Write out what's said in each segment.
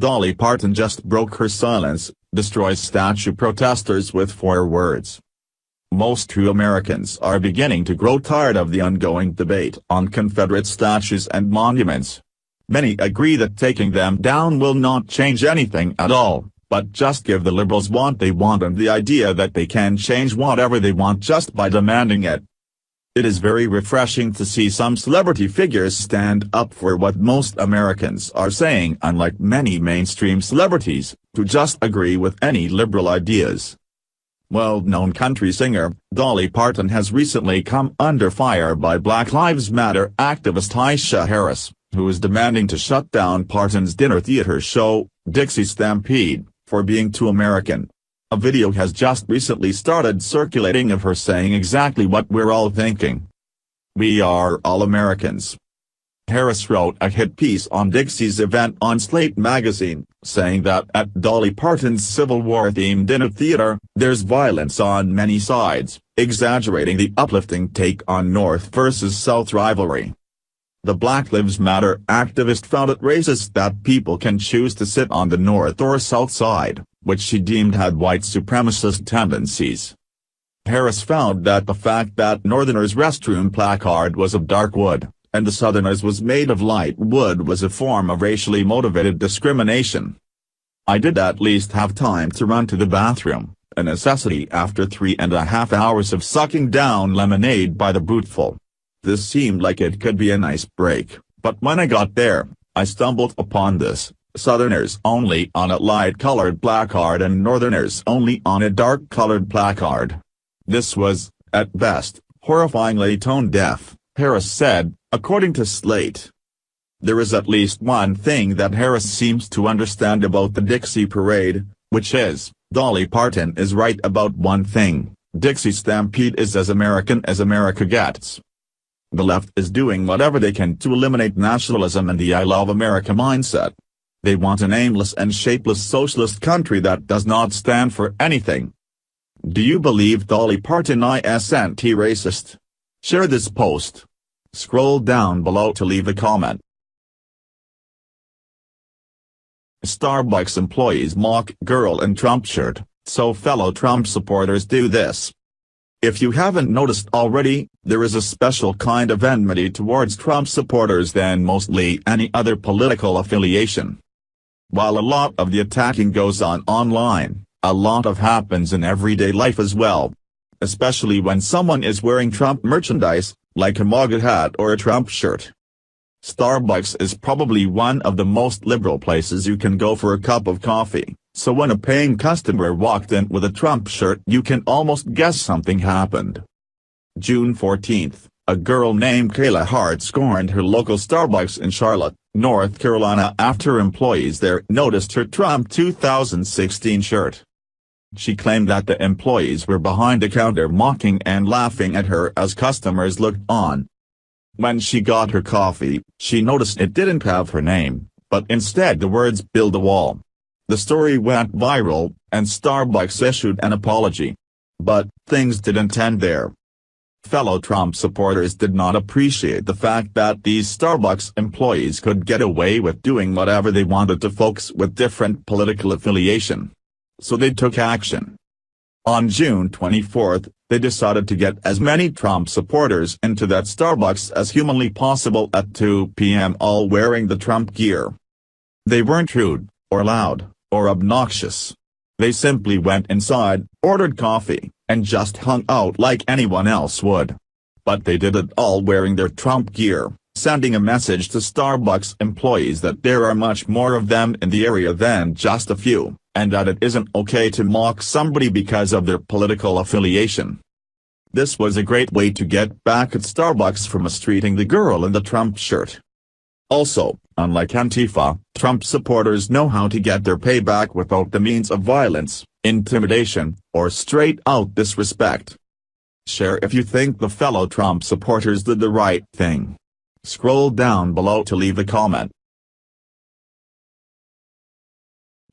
Dolly Parton just broke her silence, destroys statue protesters with 4 words. Most true Americans are beginning to grow tired of the ongoing debate on Confederate statues and monuments. Many agree that taking them down will not change anything at all, but just give the liberals what they want and the idea that they can change whatever they want just by demanding it. It is very refreshing to see some celebrity figures stand up for what most Americans are saying, unlike many mainstream celebrities, who just agree with any liberal ideas. Well-known country singer, Dolly Parton has recently come under fire by Black Lives Matter activist Aisha Harris, who is demanding to shut down Parton's dinner theater show, Dixie Stampede, for being too American. A video has just recently started circulating of her saying exactly what we're all thinking. "We are all Americans." Harris wrote a hit piece on Dixie's event on Slate magazine, saying that at Dolly Parton's Civil War-themed dinner theater, there's violence on many sides, exaggerating the uplifting take on North versus South rivalry. The Black Lives Matter activist found it racist that people can choose to sit on the North or South side, which she deemed had white supremacist tendencies. Harris found that the fact that Northerners' restroom placard was of dark wood, and the Southerners was made of light wood was a form of racially motivated discrimination. "I did at least have time to run to the bathroom, a necessity after 3.5 hours of sucking down lemonade by the bootful. This seemed like it could be a nice break, but when I got there, I stumbled upon this, Southerners only on a light-colored placard and Northerners only on a dark-colored placard. This was, at best, horrifyingly tone-deaf," Harris said, according to Slate. There is at least one thing that Harris seems to understand about the Dixie Parade, which is, Dolly Parton is right about one thing: Dixie Stampede is as American as America gets. The left is doing whatever they can to eliminate nationalism and the "I love America" mindset. They want an aimless and shapeless socialist country that does not stand for anything. Do you believe Dolly Parton isn't racist? Share this post. Scroll down below to leave a comment. Starbucks employees mock girl in Trump shirt, so fellow Trump supporters do this. If you haven't noticed already, there is a special kind of enmity towards Trump supporters than mostly any other political affiliation. While a lot of the attacking goes on online, a lot of happens in everyday life as well. Especially when someone is wearing Trump merchandise, like a MAGA hat or a Trump shirt. Starbucks is probably one of the most liberal places you can go for a cup of coffee, so when a paying customer walked in with a Trump shirt you can almost guess something happened. June 14, a girl named Kayla Hart scorned her local Starbucks in Charlotte, North Carolina after employees there noticed her Trump 2016 shirt. She claimed that the employees were behind the counter mocking and laughing at her as customers looked on. When she got her coffee, she noticed it didn't have her name, but instead the words "Build a Wall." The story went viral, and Starbucks issued an apology. But things didn't end there. Fellow Trump supporters did not appreciate the fact that these Starbucks employees could get away with doing whatever they wanted to folks with different political affiliation. So they took action. On June 24, they decided to get as many Trump supporters into that Starbucks as humanly possible at 2 p.m. all wearing the Trump gear. They weren't rude, or loud, or obnoxious. They simply went inside, ordered coffee, and just hung out like anyone else would. But they did it all wearing their Trump gear, sending a message to Starbucks employees that there are much more of them in the area than just a few, and that it isn't okay to mock somebody because of their political affiliation. This was a great way to get back at Starbucks for mistreating the girl in the Trump shirt. Also, unlike Antifa, Trump supporters know how to get their payback without the means of violence, intimidation, or straight-out disrespect. Share if you think the fellow Trump supporters did the right thing. Scroll down below to leave a comment.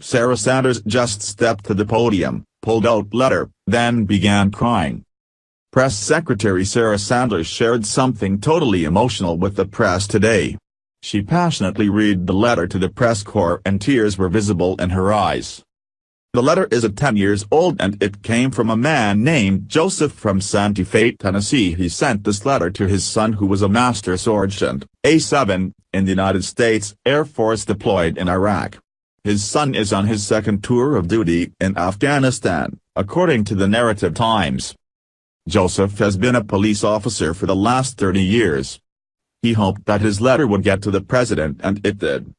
Sarah Sanders just stepped to the podium, pulled out letter, then began crying. Press Secretary Sarah Sanders shared something totally emotional with the press today. She passionately read the letter to the press corps and tears were visible in her eyes. The letter is 10 years old and it came from a man named Joseph from Santa Fe, Tennessee. He sent this letter to his son who was a master sergeant, A7, in the United States Air Force deployed in Iraq. His son is on his second tour of duty in Afghanistan, according to the Narrative Times. Joseph has been a police officer for the last 30 years. He hoped that his letter would get to the president and it did.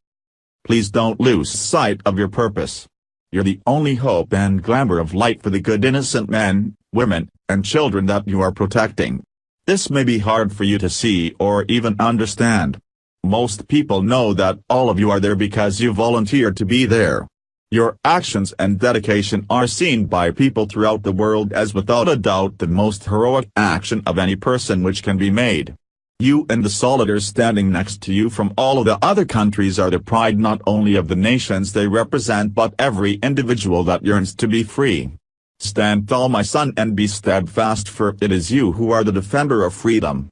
Please don't lose sight of your purpose. You're the only hope and glimmer of light for the good innocent men, women, and children that you are protecting. This may be hard for you to see or even understand. Most people know that all of you are there because you volunteered to be there. Your actions and dedication are seen by people throughout the world as without a doubt the most heroic action of any person which can be made. You and the soldiers standing next to you from all of the other countries are the pride not only of the nations they represent but every individual that yearns to be free. Stand tall, my son, and be steadfast, for it is you who are the defender of freedom.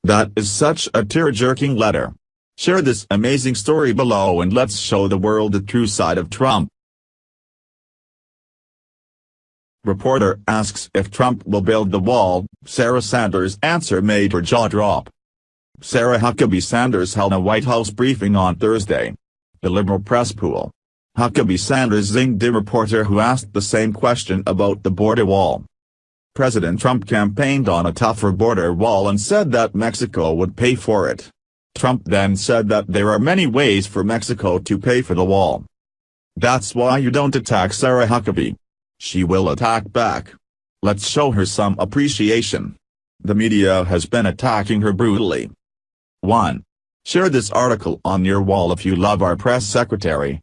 That is such a tear-jerking letter. Share this amazing story below and let's show the world the true side of Trump. Reporter asks if Trump will build the wall. Sarah Sanders' answer made her jaw drop. Sarah Huckabee Sanders held a White House briefing on Thursday. The liberal press pool. Huckabee Sanders zinged the reporter who asked the same question about the border wall. President Trump campaigned on a tougher border wall and said that Mexico would pay for it. Trump then said that there are many ways for Mexico to pay for the wall. That's why you don't attack Sarah Huckabee. She will attack back. Let's show her some appreciation. The media has been attacking her brutally. 1. Share this article on your wall if you love our press secretary.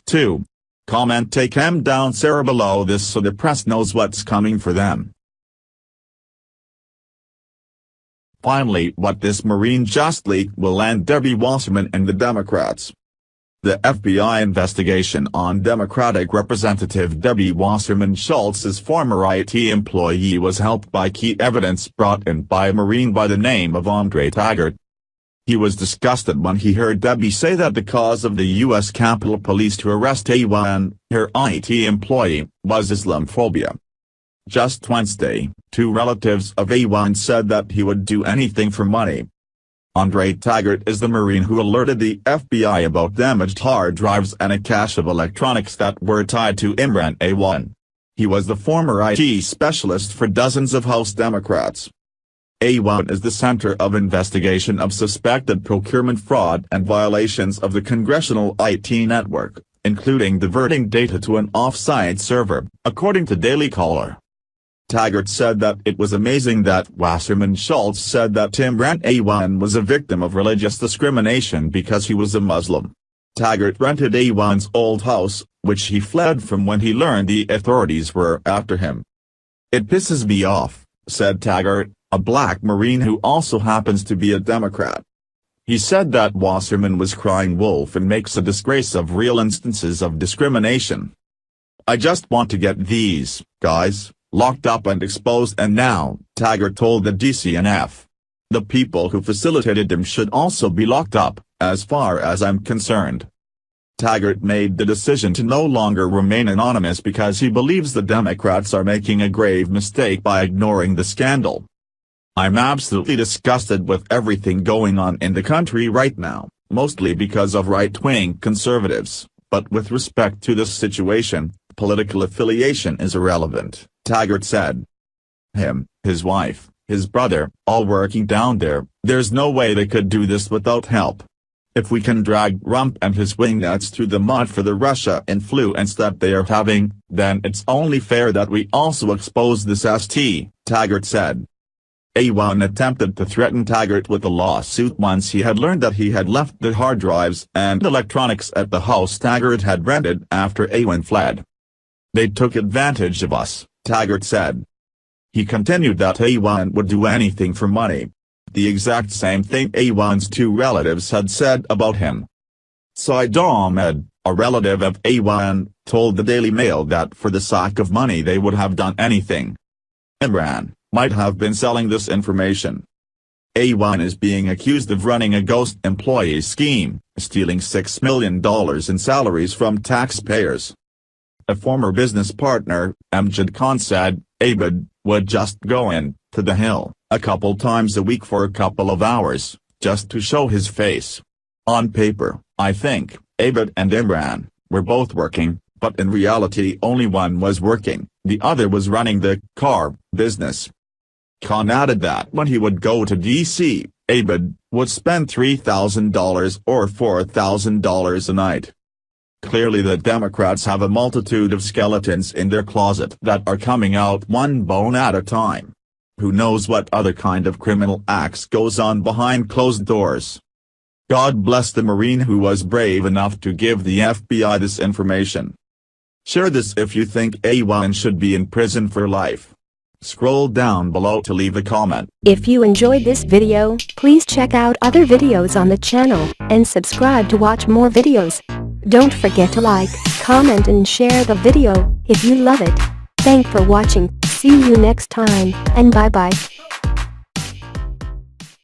2. Comment "Take him down Sarah" below this so the press knows what's coming for them. Finally, what this Marine just leaked will land Debbie Wasserman and the Democrats. The FBI investigation on Democratic Representative Debbie Wasserman Schultz's former IT employee was helped by key evidence brought in by a Marine by the name of Andre Taggart. He was disgusted when he heard Debbie say that the cause of the U.S. Capitol Police to arrest A1, her IT employee, was Islamophobia. Just Wednesday, 2 relatives of A1 said that he would do anything for money. Andre Taggart is the Marine who alerted the FBI about damaged hard drives and a cache of electronics that were tied to Imran A1. He was the former IT specialist for dozens of House Democrats. A1 is the center of investigation of suspected procurement fraud and violations of the congressional IT network, including diverting data to an off-site server, according to Daily Caller. Taggart said that it was amazing that Wasserman Schultz said that Imran A1 was a victim of religious discrimination because he was a Muslim. Taggart rented A1's old house, which he fled from when he learned the authorities were after him. "It pisses me off," said Taggart, a black Marine who also happens to be a Democrat. He said that Wasserman was crying wolf and makes a disgrace of real instances of discrimination. "I just want to get these guys locked up and exposed, and now," Taggart told the DCNF. "The people who facilitated them should also be locked up, as far as I'm concerned." Taggart made the decision to no longer remain anonymous because he believes the Democrats are making a grave mistake by ignoring the scandal. "I'm absolutely disgusted with everything going on in the country right now, mostly because of right-wing conservatives, but with respect to this situation, political affiliation is irrelevant," Taggart said. Him, his wife, his brother, all working down there, there's no way they could do this without help. If we can drag Trump and his wingnuts through the mud for the Russia influence that they are having, then it's only fair that we also expose this ST, Taggart said. A1 attempted to threaten Taggart with a lawsuit once he had learned that he had left the hard drives and electronics at the house Taggart had rented after A1 fled. "They took advantage of us," Taggart said. He continued that A1 would do anything for money. The exact same thing A1's 2 relatives had said about him. Saeed Ahmed, a relative of A1, told the Daily Mail that for the sake of money they would have done anything. Imran might have been selling this information. A1 is being accused of running a ghost employee scheme, stealing $6 million in salaries from taxpayers. A former business partner, Amjad Khan, said, Abid would just go in to the Hill a couple times a week for a couple of hours, just to show his face. On paper, I think, Abid and Imran were both working, but in reality only one was working, the other was running the car business. Khan added that when he would go to DC, Abid would spend $3,000 or $4,000 a night. Clearly the Democrats have a multitude of skeletons in their closet that are coming out one bone at a time. Who knows what other kind of criminal acts goes on behind closed doors. God bless the Marine who was brave enough to give the FBI this information. Share this if you think A1 should be in prison for life. Scroll down below to leave a comment. If you enjoyed this video, please check out other videos on the channel, and subscribe to watch more videos. Don't forget to like, comment and share the video, if you love it. Thanks for watching, see you next time, and bye bye.